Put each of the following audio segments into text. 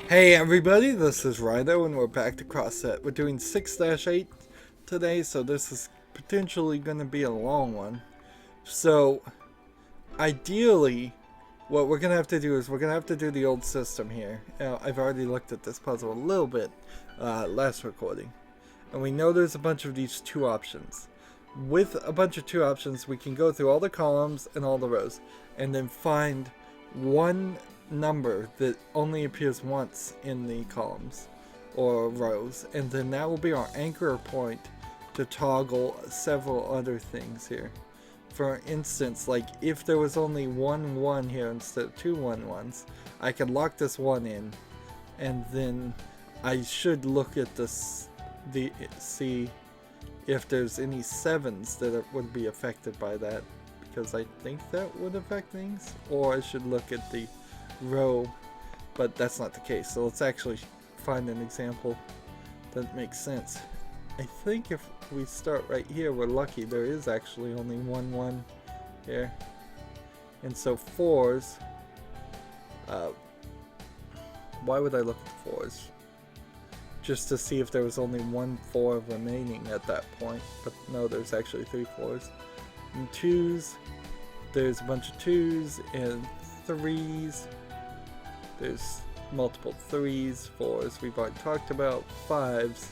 Hey everybody, this is Rydo and we're back to CrossFit. We're doing 6-8 today, so this is potentially going to be a long one. So, ideally, what we're going to have to do is we're going to have to do the old system here. Now, I've already looked at this puzzle a little bit last recording, and we know there's a bunch of these two options. With a bunch of two options, we can go through all the columns and all the rows, and then find one number that only appears once in the columns or rows, and then that will be our anchor point to toggle several other things here. For instance, like if there was only one 1 here instead of two 1s, I could lock this 1 in, and then I should look at this, see if there's any 7s that would be affected by that, because I think that would affect things. Or I should look at the row, but that's not the case. So let's actually find an example that makes sense. I think if we start right here, we're lucky. There is actually only 1 here, and so 4s. Why would I look at the 4s? Just to see if there was only 1 4 remaining at that point, but no, there's actually 3 4s. And 2s, there's a bunch of 2s and 3s. There's multiple 3s, 4s we've already talked about, 5s,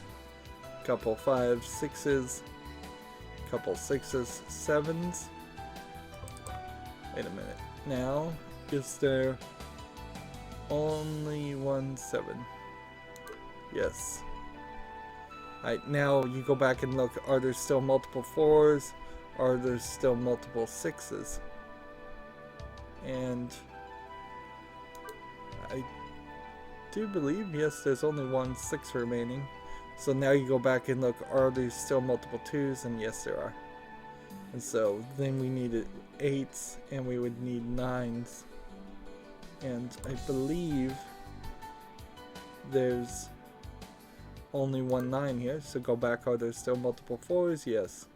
couple 5s, 6s, couple 6s, 7s. Wait a minute. Now, is there only 1 7? Yes. Alright, now you go back and look, are there still multiple 4s? Are there still multiple 6s? And I do believe, yes, there's only 1 6 remaining. So now you go back and look, are there still multiple 2s? And yes, there are. And so then we needed 8s, and we would need 9s. And I believe there's only 1 9 here, so go back, are there still multiple 4s? Yes.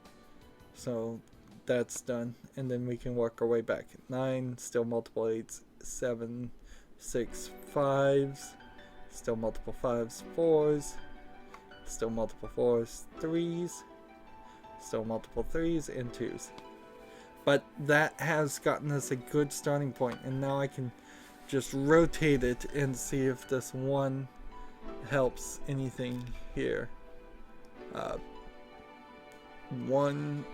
So that's done, and then we can work our way back. 9, still multiple 8s, 7, 6, 5s, still multiple 5s, 4s, still multiple 4s, 3s, still multiple 3s, and 2s. But that has gotten us a good starting point, and now I can just rotate it and see if this 1 helps anything here. 1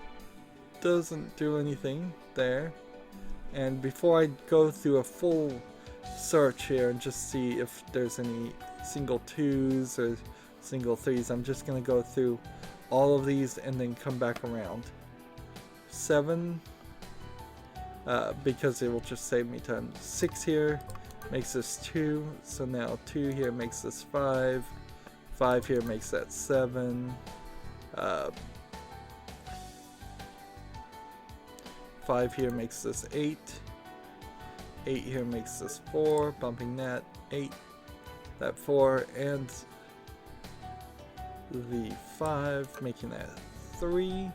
doesn't do anything there. And before I go through a full search here and just see if there's any single 2s or single 3s, I'm just going to go through all of these and then come back around. 7, because it will just save me time. 6 here makes this 2, so now 2 here makes this 5, 5 here makes that 7, 5 here makes this 8, 8 here makes this 4, bumping that, 8, that 4, and the 5 making that 3,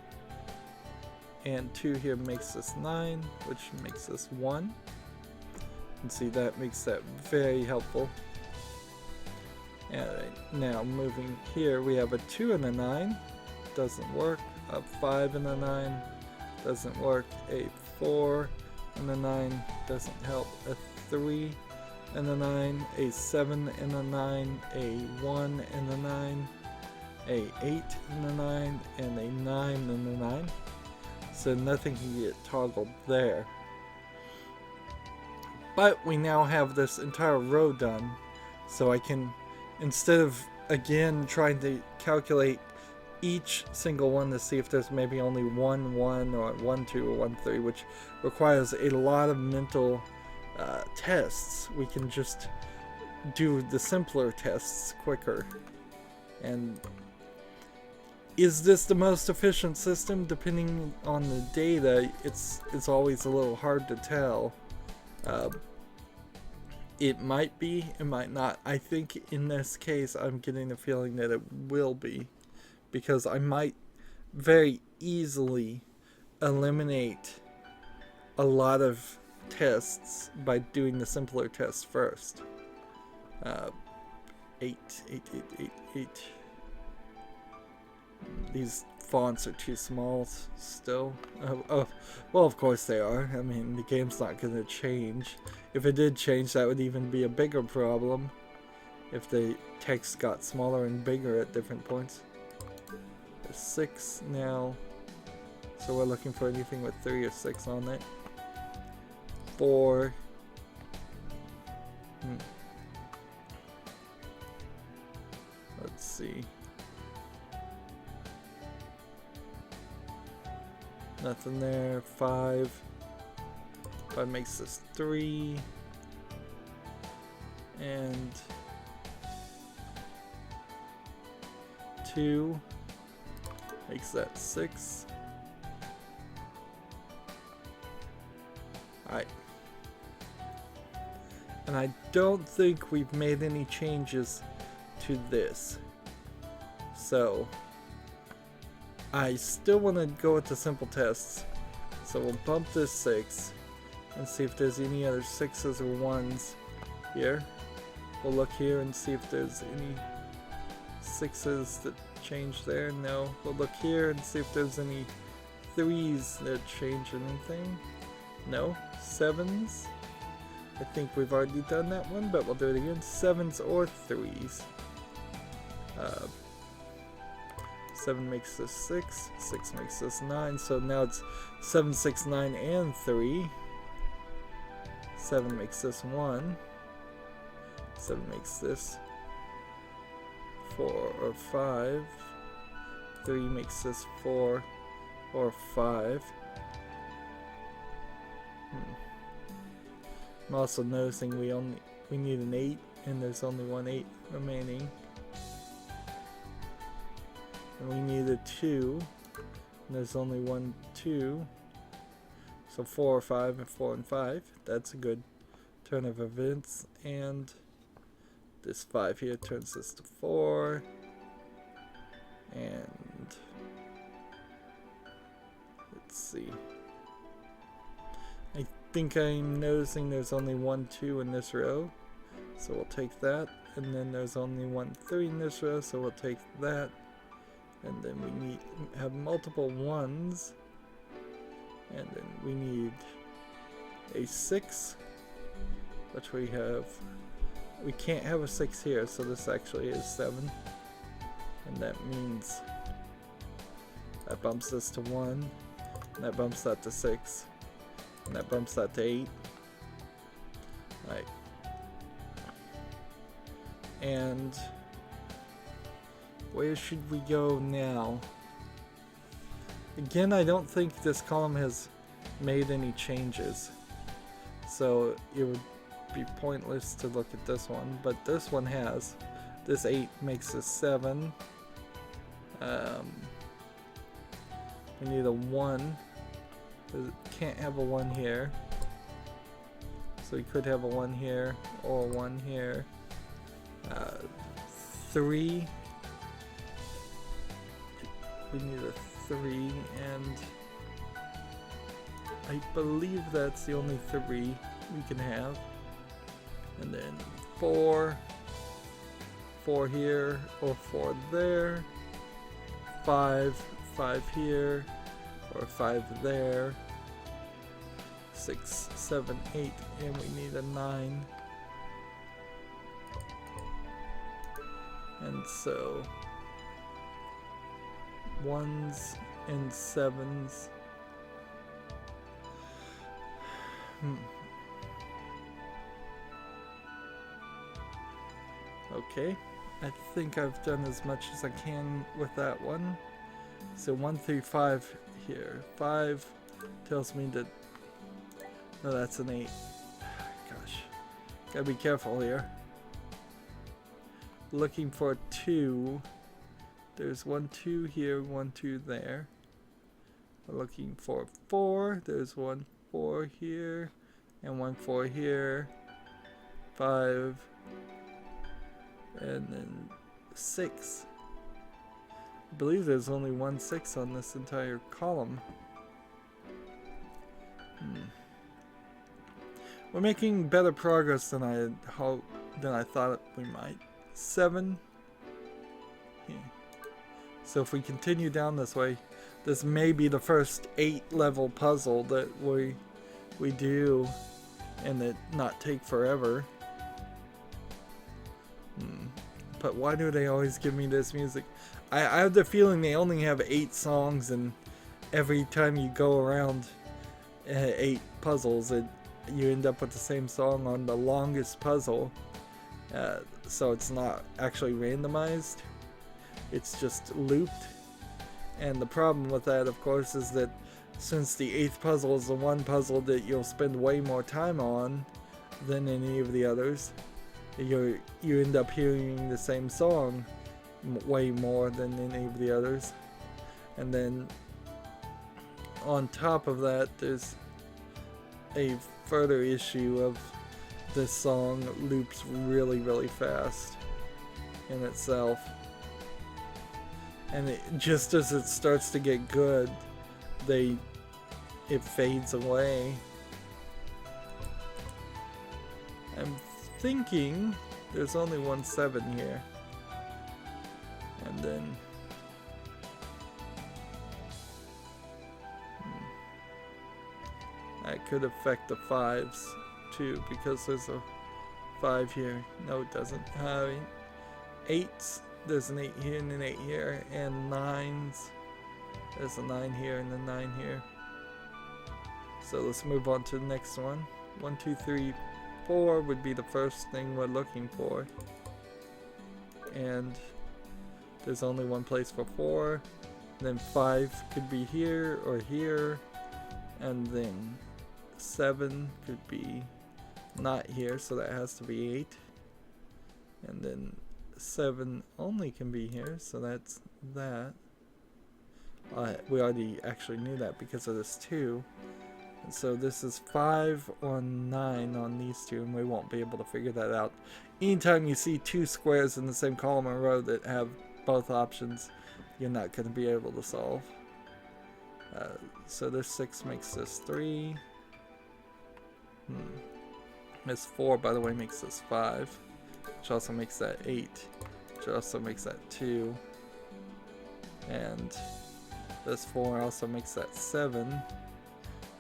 and 2 here makes this 9, which makes this 1. And see, that makes that very helpful. And now moving here, we have a 2 and a 9, doesn't work. A 5 and a 9 doesn't work. A 4 and a 9 doesn't help. A 3 and a 9, a 7 and a 9, a 1 and a 9, a 8 and a 9, and a 9 and a 9. So nothing can get toggled there. But we now have this entire row done, so I can, instead of again trying to calculate each single one to see if there's maybe only 1 1 or 1 2 or 1 3, which requires a lot of mental tests, we can just do the simpler tests quicker. And is this the most efficient system? Depending on the data, it's always a little hard to tell. It might be, it might not. I think in this case, I'm getting the feeling that it will be, because I might very easily eliminate a lot of tests by doing the simpler tests first. 8, 8, 8, 8, 8. These fonts are too small still. Oh, well, of course they are. I mean, the game's not going to change. If it did change, that would even be a bigger problem. If the text got smaller and bigger at different points. There's 6 now. So we're looking for anything with 3 or 6 on it. 4. Let's see. Nothing there. 5. 5 makes this 3. And 2 makes that 6. Alright. And I don't think we've made any changes to this. So I still want to go with the simple tests. So we'll bump this 6 and see if there's any other 6s or 1s here. We'll look here and see if there's any 6s that change there. No. We'll look here and see if there's any 3s that change anything. No. 7s. I think we've already done that one, but we'll do it again. 7s or 3s. 7 makes this 6. 6 makes this 9. So now it's 7, 6, 9, and 3. 7 makes this 1. 7 makes this 4 or 5. 3 makes this 4 or 5. I'm also noticing we need an 8, and there's only one 8 remaining. And we need a 2, and there's only one 2. So 4 or 5 and 4 and 5. That's a good turn of events. And this 5 here turns this to 4. And let's see. I think I'm noticing there's only 1 2 in this row. So we'll take that. And then there's only 1 3 in this row, so we'll take that. And then we have multiple 1s. And then we need a 6, which we have. We can't have a 6 here, so this actually is 7. And that means that bumps this to 1, and that bumps that to 6, and that bumps that to 8. Right. And where should we go now? Again, I don't think this column has made any changes, so it would be pointless to look at this one, but this one has. This 8 makes a 7. We need a 1. Can't have a 1 here, so we could have a 1 here or a 1 here. 3. We need a 3, and I believe that's the only 3 we can have. And then 4 here or 4 there. 5 here or 5 there. 6, 7, 8, and we need a 9. And so 1s and 7s. Okay, I think I've done as much as I can with that one. So 1 through 5 here. 5 tells me that, no, that's an 8. Gosh, gotta be careful here. Looking for 2. There's 1 2 here, 1 2 there. We're looking for 4. There's 1 4 here and 1 4 here. 5 and then 6. I believe there's only 1 6 on this entire column. We're making better progress than I thought we might. 7. Yeah. So if we continue down this way, this may be the first 8-level puzzle that we do, and it not take forever. But why do they always give me this music? I have the feeling they only have 8 songs, and every time you go around 8 puzzles, you end up with the same song on the longest puzzle. So it's not actually randomized. It's just looped. And the problem with that, of course, is that since the 8th puzzle is the one puzzle that you'll spend way more time on than any of the others, you end up hearing the same song way more than any of the others. And then on top of that, there's a further issue of this song loops really, really fast in itself. And just as it starts to get good, it fades away. I'm thinking there's only 1 7 here. And then that could affect the 5s too, because there's a 5 here. No, it doesn't. 8s, there's an 8 here and an 8 here, and 9s, there's a 9 here and a 9 here. So let's move on to the next one. 1 2 3 4 would be the first thing we're looking for, and there's only one place for 4. Then 5 could be here or here, and then 7 could be not here, so that has to be 8. And then 7 only can be here, so that's that. We already actually knew that because of this 2. And so this is 5 or 9 on these two, and we won't be able to figure that out. Anytime you see 2 squares in the same column or row that have both options, you're not going to be able to solve. So this 6 makes this 3. This 4, by the way, makes this 5, which also makes that 8, which also makes that 2. And this 4 also makes that 7,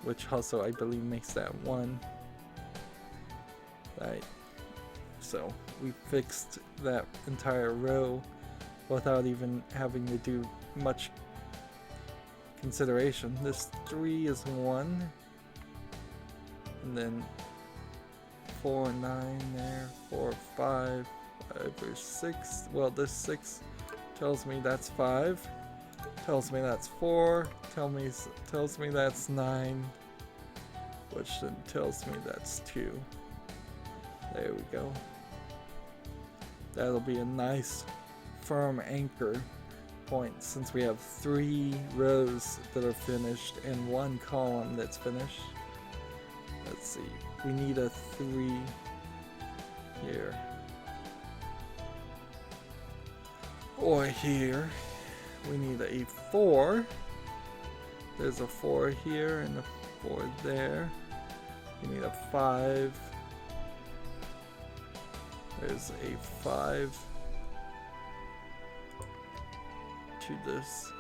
which also, I believe, makes that 1. Right. So we fixed that entire row without even having to do much consideration. This 3 is 1, and then 4 9 there, 4 5 over 6. Well, this 6 tells me that's 5, tells me that's 4, tells me that's 9, which then tells me that's 2. There we go. That'll be a nice firm anchor point, since we have 3 rows that are finished and 1 column that's finished. Let's see, we need a 3 here or here. We need a 4. There's a 4 here and a 4 there. We need a 5. There's a 5 to this.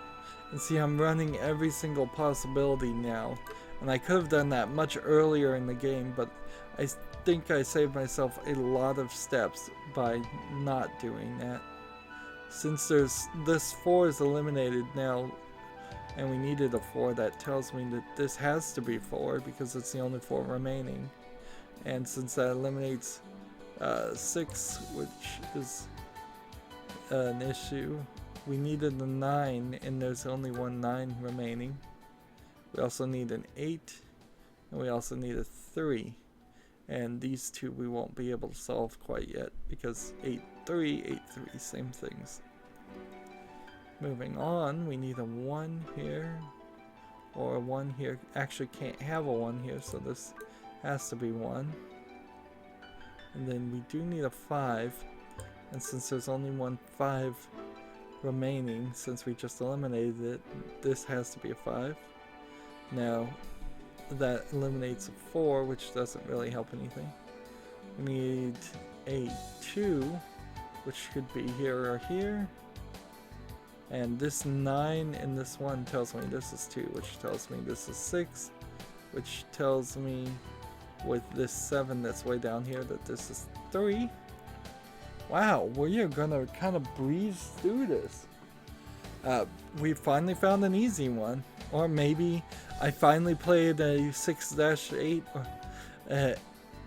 And see, I'm running every single possibility now. And I could have done that much earlier in the game, but I think I saved myself a lot of steps by not doing that. Since this 4 is eliminated now, and we needed a 4, that tells me that this has to be 4 because it's the only 4 remaining. And since that eliminates 6, which is an issue, we needed a 9, and there's only one 9 remaining. We also need an 8, and we also need a 3. And these two we won't be able to solve quite yet, because 8 3, 8 3, same things. Moving on, we need a 1 here, or a 1 here. Actually can't have a 1 here, so this has to be 1. And then we do need a 5, and since there's only one 5 remaining, since we just eliminated it, this has to be a 5. Now that eliminates a 4, which doesn't really help anything. We need a 2, which could be here or here. And this 9 and this 1 tells me this is 2, which tells me this is 6, which tells me with this 7 that's way down here that this is 3. Wow, we are gonna kind of breeze through this. We finally found an easy one. Or maybe I finally played a 6-8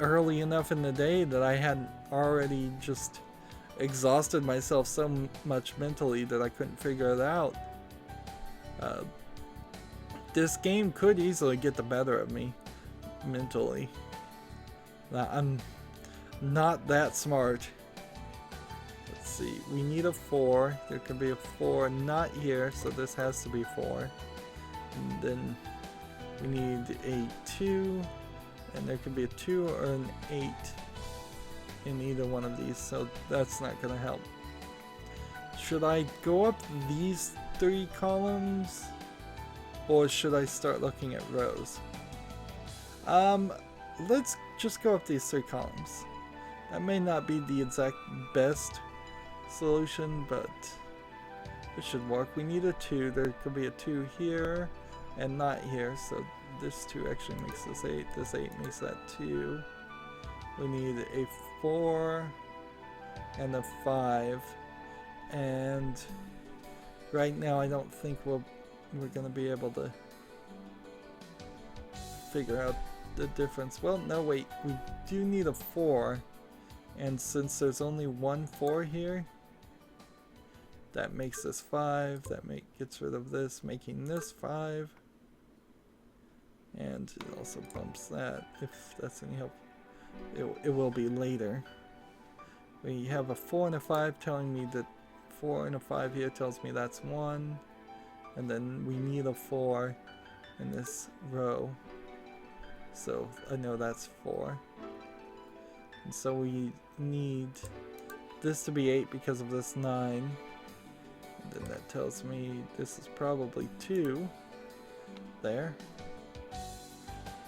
early enough in the day that I hadn't already just exhausted myself so much mentally that I couldn't figure it out. This game could easily get the better of me mentally. I'm not that smart. Let's see, we need a 4. There could be a 4 not here, so this has to be 4. And then we need a 2, and there could be a 2 or an 8 in either one of these, so that's not going to help. Should I go up these 3 columns, or should I start looking at rows? Let's just go up these 3 columns. That may not be the exact best solution, but it should work. We need a 2. There could be a 2 here and not here, so this 2 actually makes this 8. This 8 makes that 2. We need a 4 and a 5, and right now I don't think we're gonna be able to figure out the difference. Well, no, wait, we do need a 4, and since there's only one 4 here, that makes this 5. That gets rid of this, making this 5, and it also bumps that, if that's any help. It will be later. We have a 4 and a 5 telling me that 4 and a 5 here tells me that's 1, and then we need a 4 in this row, so I know that's 4, and so we need this to be 8 because of this 9, and then that tells me this is probably 2 there.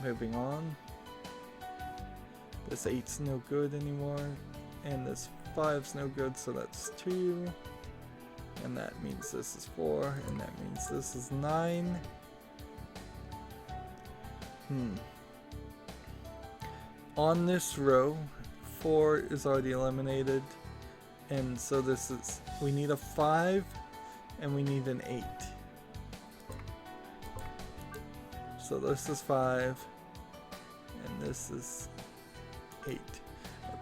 Moving on. This 8's no good anymore, and this 5's no good, so that's 2, and that means this is 4, and that means this is 9. On this row, 4 is already eliminated, and so this is, we need a 5 and we need an 8. So this is 5 and this is 8.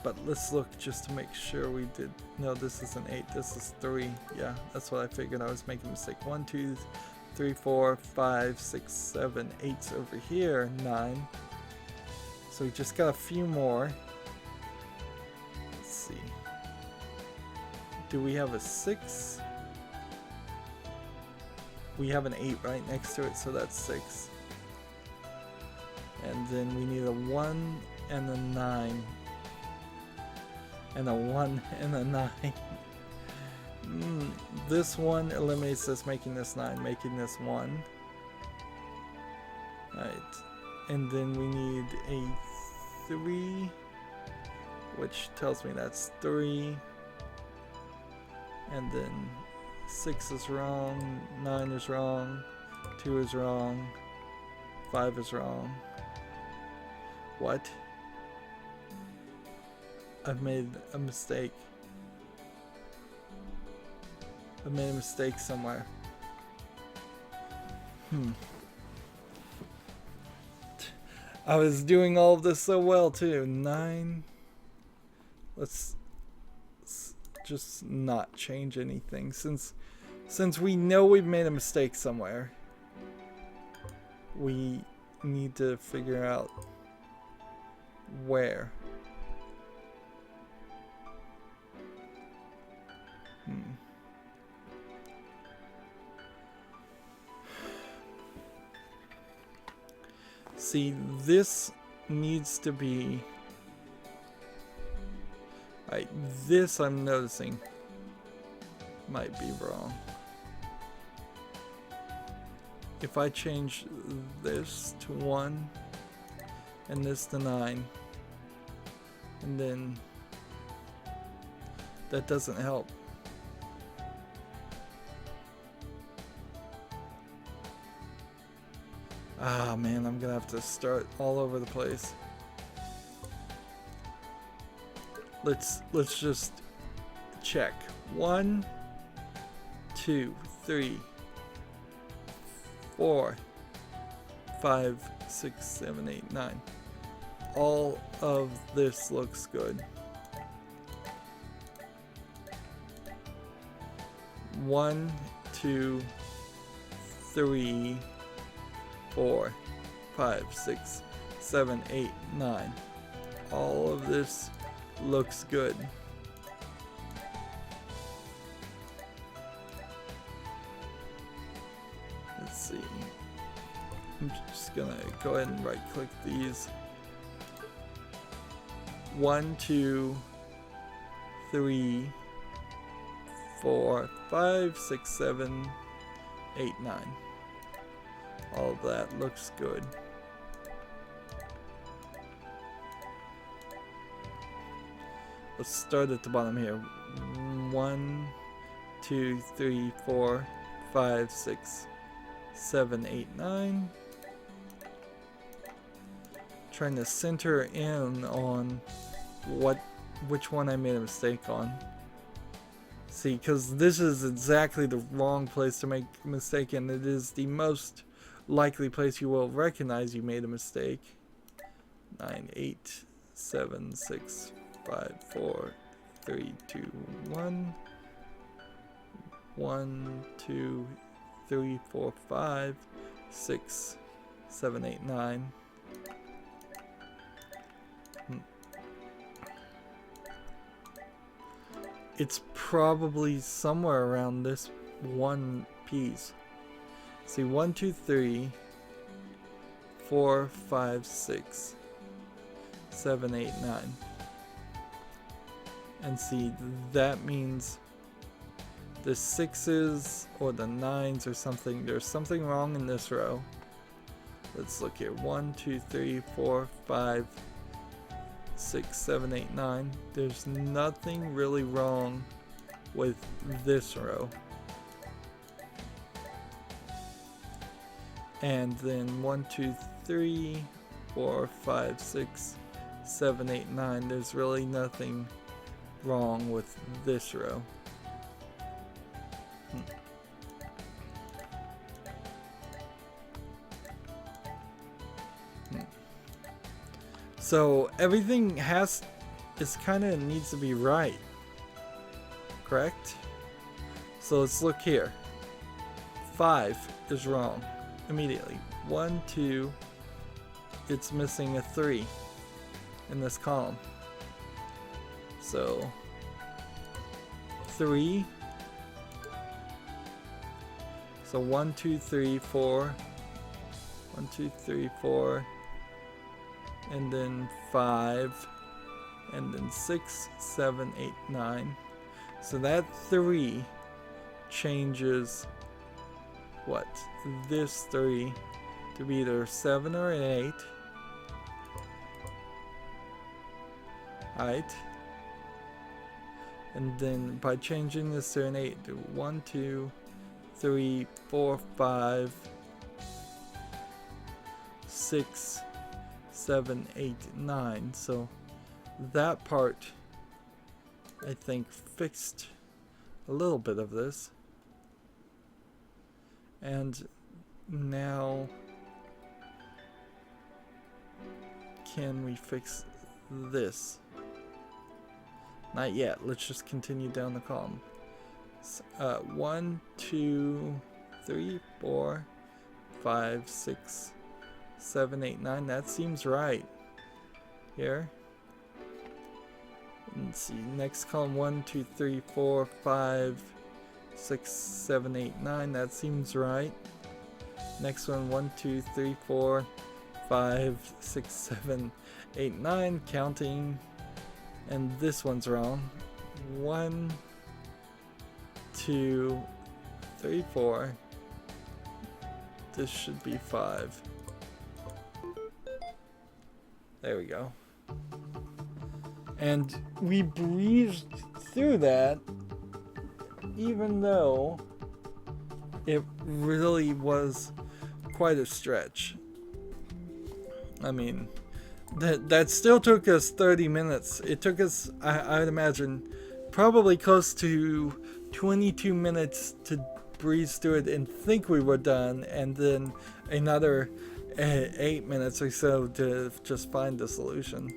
But let's look just to make sure we did. No, this is an 8. This is 3. Yeah, that's what I figured. I was making a mistake. 1, 2, 3, 4, 5, 6, 7, 8's over here. 9. So we just got a few more. Let's see. Do we have a 6? We have an 8 right next to it, so that's 6. And then we need a 1 and a 9. And a 1 and a 9. This one eliminates this, making this 9, making this 1. Alright. And then we need a 3, which tells me that's 3. And then 6 is wrong, 9 is wrong, 2 is wrong, 5 is wrong. What? I've made a mistake. I've made a mistake somewhere. I was doing all of this so well too. 9. Let's just not change anything since we know we've made a mistake somewhere. We need to figure out where. See, this needs to be... Right, this I'm noticing might be wrong. If I change this to 1 and this to 9, and then that doesn't help. Ah man, I'm gonna have to start all over the place. Let's just check. 1, 2, 3, 4, 5, 6, 7, 8, 9. All of this looks good. 1, 2, 3, 4, 5, 6, 7, 8, 9. All of this looks good. Let's see. I'm just gonna go ahead and right click these. 1, 2, 3, 4, 5, 6, 7, 8, 9. All of that looks good. Let's start at the bottom here. 1, 2, 3, 4, 5, 6, 7, 8, 9. Trying to center in on which one I made a mistake on. See, because this is exactly the wrong place to make a mistake, and it is the most likely place you will recognize you made a mistake. 9, 8, 7, 6, 5, 4, 3, 2, 1. 1, 2, 3, 4, 5, 6, 7, 8, 9. It's probably somewhere around this one piece. See, 1, 2, 3, 4, 5, 6, 7, 8, 9. And see, that means the 6s or the 9s or something. There's something wrong in this row. Let's look here. 1, 2, 3, 4, 5, 6, 7, 8, 9. There's nothing really wrong with this row. And then 1, 2, 3, 4, 5, 6, 7, 8, 9. There's really nothing wrong with this row. So everything kind of needs to be right, correct? So let's look here. 5 is wrong immediately. 1, 2, it's missing a 3 in this column. So 3. So 1, 2, 3, 4. 1, 2, 3, 4. And then 5, and then 6, 7, 8, 9. So that 3 changes what? This 3 to be either 7 or 8. Alright. And then by changing this to an 8, do 1, 2, 3, 4, 5, 6, 7, 8, 9. So that part, I think, fixed a little bit of this. And now, can we fix this? Not yet. Let's just continue down the column. 1, 2, 3, 4, 5, 6, 7, 8, 9. That seems right. Here. Let's see. Next column. 1, 2, 3, 4, 5, 6, 7, 8, 9. That seems right. Next one. 1, 2, 3, 4, 5, 6, 7, 8, 9. Counting. And this one's wrong. 1, 2, 3, 4. This should be 5. There we go. And we breezed through that, even though it really was quite a stretch. I mean, that still took us 30 minutes. It took us, I would imagine, probably close to 22 minutes to breeze through it and think we were done, and then another 8 minutes or so to just find the solution.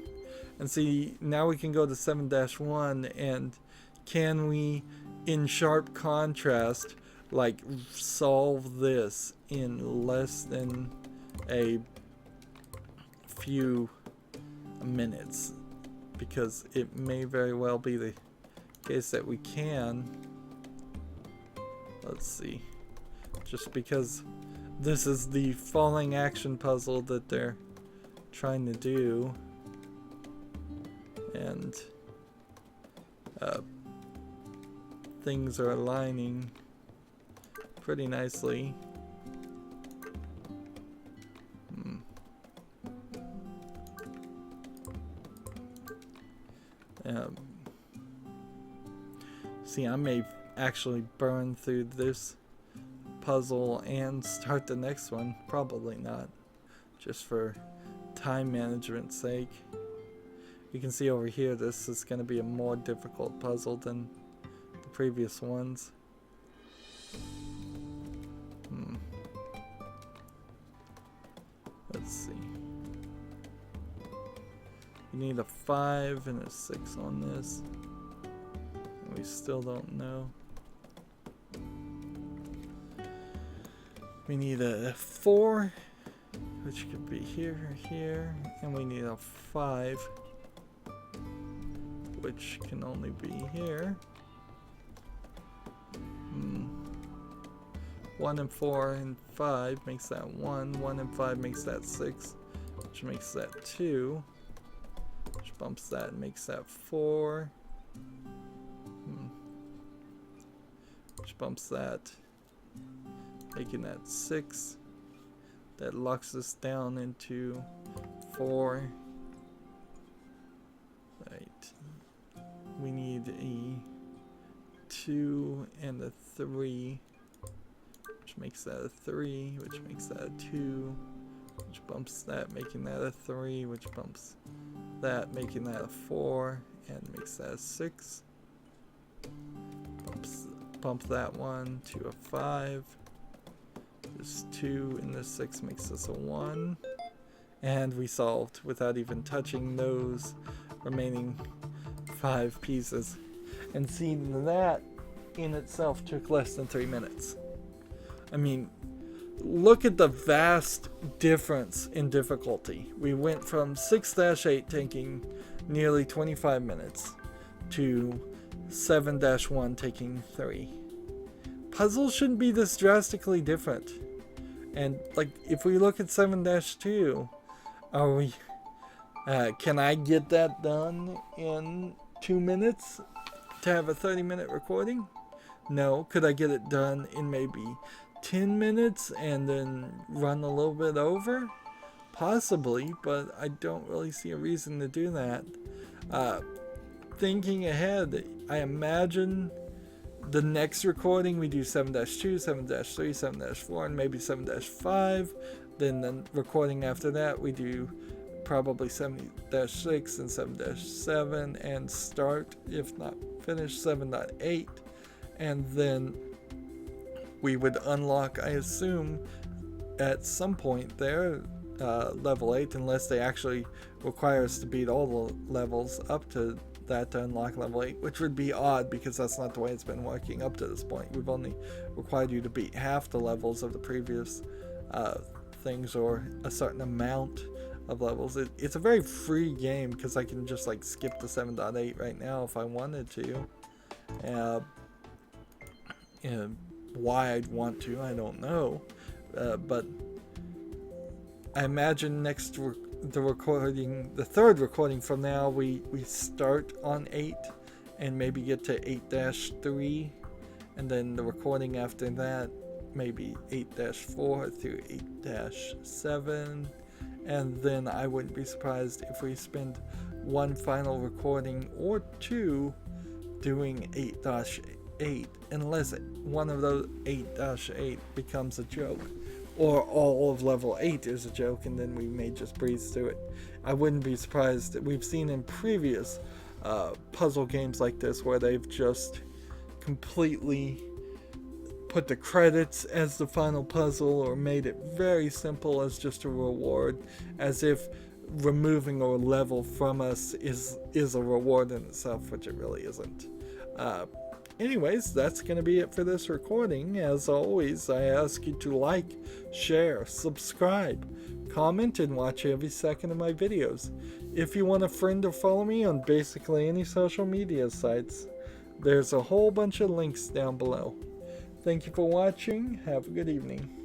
And see, now we can go to 7-1, and can we, in sharp contrast, like solve this in less than a few minutes? Because it may very well be the case that we can. Let's see. Just because this is the falling action puzzle that they're trying to do, and things are aligning pretty nicely. See, I may actually burn through this puzzle and start the next one. Probably not, just for time management's sake. You can see over here this is going to be a more difficult puzzle than the previous ones. Let's see. You need a 5 and a 6 on this. We still don't know. We need a 4, which could be here or here, and we need a 5, which can only be here. 1 and 4 and 5 makes that 1. 1 and 5 makes that 6, which makes that 2, which bumps that and makes that 4. Which bumps that, making that 6. That locks us down into 4. Right. We need a 2 and a 3, which makes that a 3, which makes that a 2, which bumps that, making that a 3, which bumps that, making that a 4, and makes that a 6. Bump that one to a 5. This 2 and this 6 makes us a 1. And we solved without even touching those remaining 5 pieces. And seeing that in itself took less than 3 minutes. I mean, look at the vast difference in difficulty. We went from 6-8 taking nearly 25 minutes to 7-1 taking 3. Puzzles shouldn't be this drastically different. And like, if we look at 7-2, are we can I get that done in 2 minutes to have a 30-minute recording? No. Could I get it done in maybe 10 minutes and then run a little bit over? Possibly, but I don't really see a reason to do that. Thinking ahead, I imagine the next recording we do 7-2, 7-3, 7-4, and maybe 7-5. Then the recording after that we do probably 7-6 and 7-7, and start, if not finish, 7.8. And then we would unlock, I assume, at some point there, level 8, unless they actually require us to beat all the levels up to that to unlock level 8, which would be odd because that's not the way it's been working up to this point. We've only required you to beat half the levels of the previous things, or a certain amount of levels. It's a very free game because I can just like skip to 7.8 right now if I wanted to. Why I'd want to, I don't know, but I imagine the third recording from now, we start on 8 and maybe get to 8-3, and then the recording after that maybe 8-4 through 8-7, and then I wouldn't be surprised if we spend one final recording or two doing 8-8 unless one of those 8-8 becomes a joke. Or all of level 8 is a joke, and then we may just breeze through it. I wouldn't be surprised that we've seen in previous puzzle games like this where they've just completely put the credits as the final puzzle or made it very simple as just a reward, as if removing a level from us is a reward in itself, which it really isn't. Anyways, that's going to be it for this recording. As always, I ask you to like, share, subscribe, comment, and watch every second of my videos. If you want a friend or follow me on basically any social media sites, there's a whole bunch of links down below. Thank you for watching. Have a good evening.